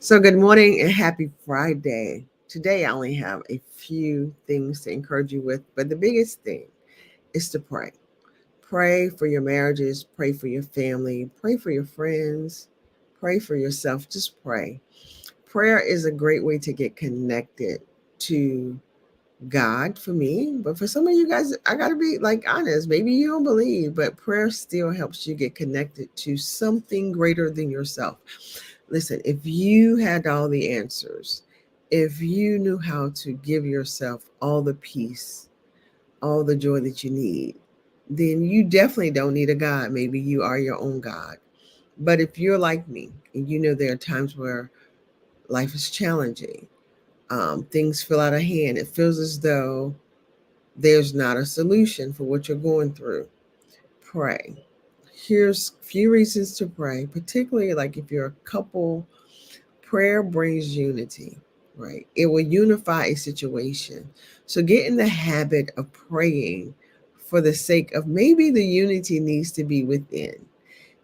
So, good morning and happy Friday. Today, I only have a few things to encourage you with, but the biggest thing is to pray. Pray for your marriages, pray for your family, pray for your friends, pray for yourself. Just pray. Prayer is a great way to get connected to God for me, but for some of you guys, I got to be like honest. Maybe you don't believe, but prayer still helps you get connected to something greater than yourself. Listen, if you had all the answers, if you knew how to give yourself all the peace, all the joy that you need, then you definitely don't need a God. Maybe you are your own God. But if you're like me and you know there are times where life is challenging, things feel out of hand, it feels as though there's not a solution for what you're going through, pray. Here's a few reasons to pray, particularly like if you're a couple. Prayer brings unity, right? It will unify a situation. So get in the habit of praying for the sake of maybe the unity needs to be within.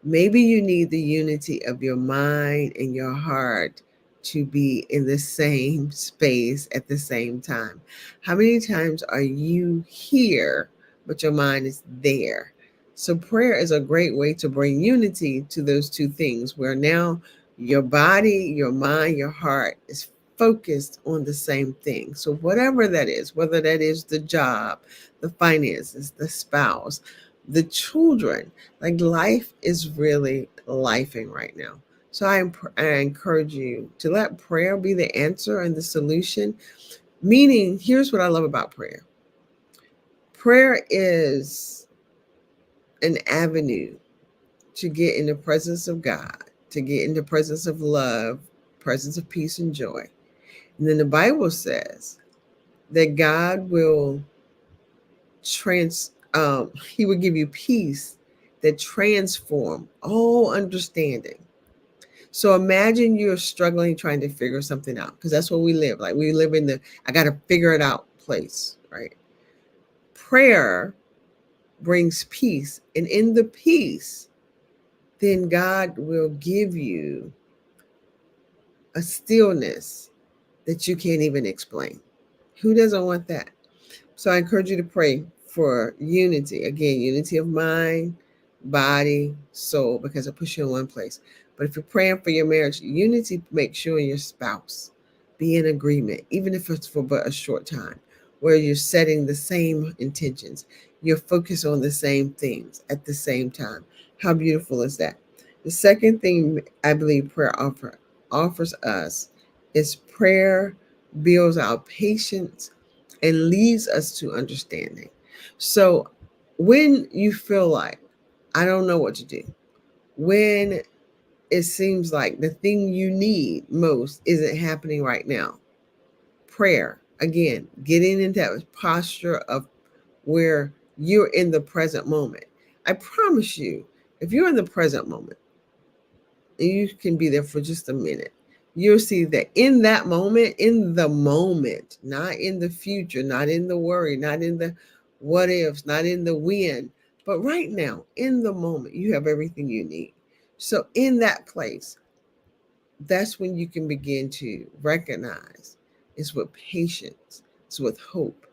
Maybe you need the unity of your mind and your heart to be in the same space at the same time. How many times are you here, but your mind is there? So, prayer is a great way to bring unity to those two things where now your body, your mind, your heart is focused on the same thing. So, whatever that is, whether that is the job, the finances, the spouse, the children, like life is really lifing right now. So I encourage you to let prayer be the answer and the solution. Meaning, here's what I love about prayer. Prayer is an avenue to get in the presence of God, to get in the presence of love, presence of peace and joy. And then the Bible says that God will he will give you peace that transform all understanding. So imagine you're struggling trying to figure something out because that's what we live. Like we live in the I got to figure it out place, right? Prayer brings peace, and in the peace, then God will give you a stillness that you can't even explain. Who doesn't want that? So I encourage you to pray for unity. Again, unity of mind, body, soul, because it puts you in one place. But if you're praying for your marriage, unity makes sure your spouse be in agreement, even if it's for but a short time, where you're setting the same intentions. You're focused on the same things at the same time. How beautiful is that? The second thing I believe offers us is prayer builds our patience and leads us to understanding. So when you feel like, I don't know what to do, when it seems like the thing you need most isn't happening right now, prayer, again, getting into that posture of where you're in the present moment. I promise you, if you're in the present moment, and you can be there for just a minute, you'll see that in the moment, not in the future, not in the worry, not in the what ifs, not in the when, but right now, in the moment, you have everything you need. So, in that place, that's when you can begin to recognize it's with patience, it's with hope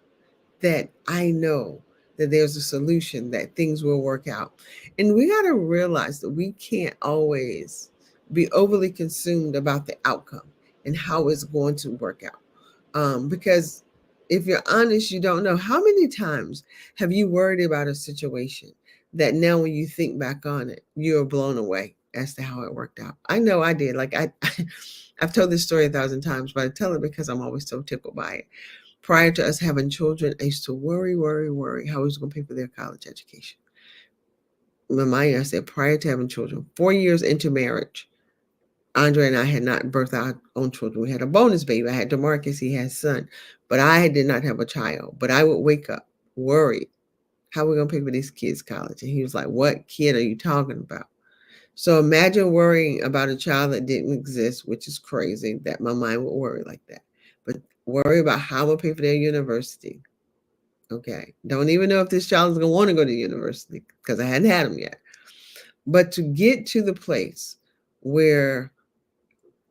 that I know that there's a solution, that things will work out. And we got to realize that we can't always be overly consumed about the outcome and how it's going to work out. Because if you're honest, you don't know how many times have you worried about a situation that now when you think back on it, you're blown away as to how it worked out. I know I did. Like I've told this story 1,000 times, but I tell it because I'm always so tickled by it. Prior to us having children, I used to worry how I was going to pay for their college education. Remind you, I said prior to having children, 4 years into marriage, Andre and I had not birthed our own children. We had a bonus baby. I had DeMarcus, he had a son, but I did not have a child. But I would wake up worried, how are we going to pay for these kids' college? And he was like, what kid are you talking about? So imagine worrying about a child that didn't exist, which is crazy that my mind would worry like that. But worry about how we'll pay for their university. Okay. Don't even know if this child is going to want to go to university because I hadn't had them yet. But to get to the place where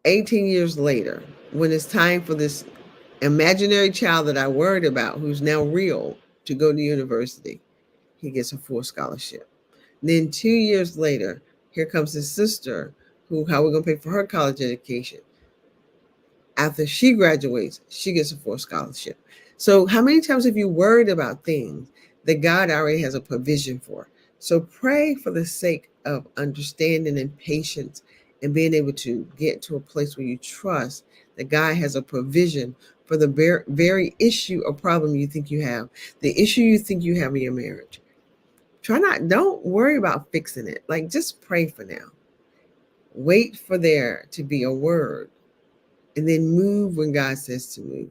18 years later, when it's time for this imaginary child that I worried about, who's now real, to go to university, he gets a full scholarship. Then 2 years later, here comes his sister, who, how are we going to pay for her college education? After she graduates, she gets a full scholarship. So, how many times have you worried about things that God already has a provision for? So, pray for the sake of understanding and patience and being able to get to a place where you trust that God has a provision for the very issue or problem you think you have, the issue you think you have in your marriage. Don't worry about fixing it. Like, just pray for now. Wait for there to be a word and then move when God says to move.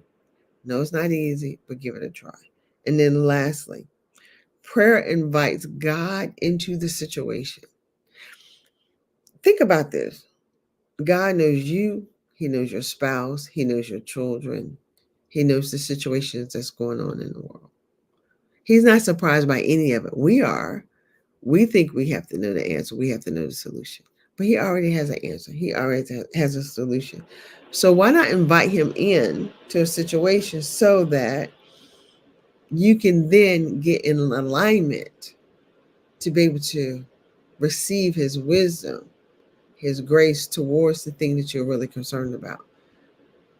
No, it's not easy, but give it a try. And then lastly, prayer invites God into the situation. Think about this. God knows you, He knows your spouse, He knows your children, He knows the situations that's going on in the world. He's not surprised by any of it. We are. We think we have to know the answer, we have to know the solution. But He already has an answer, He already has a solution. So why not invite Him in to a situation so that you can then get in alignment to be able to receive His wisdom, His grace towards the thing that you're really concerned about.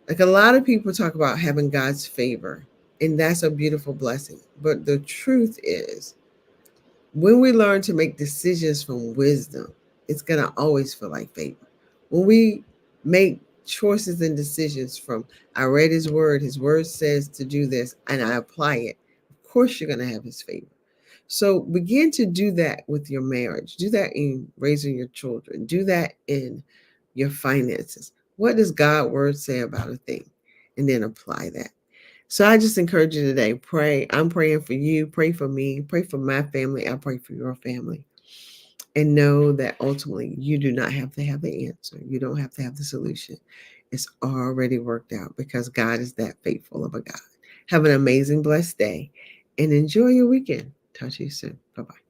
Like, a lot of people talk about having God's favor, and that's a beautiful blessing. But the truth is, when we learn to make decisions from wisdom, it's going to always feel like favor. When we make choices and decisions from, I read His word says to do this, and I apply it, of course you're going to have His favor. So begin to do that with your marriage. Do that in raising your children. Do that in your finances. What does God's word say about a thing? And then apply that. So I just encourage you today, pray. I'm praying for you. Pray for me. Pray for my family. I pray for your family. And know that ultimately you do not have to have the answer. You don't have to have the solution. It's already worked out because God is that faithful of a God. Have an amazing, blessed day and enjoy your weekend. Talk to you soon. Bye-bye.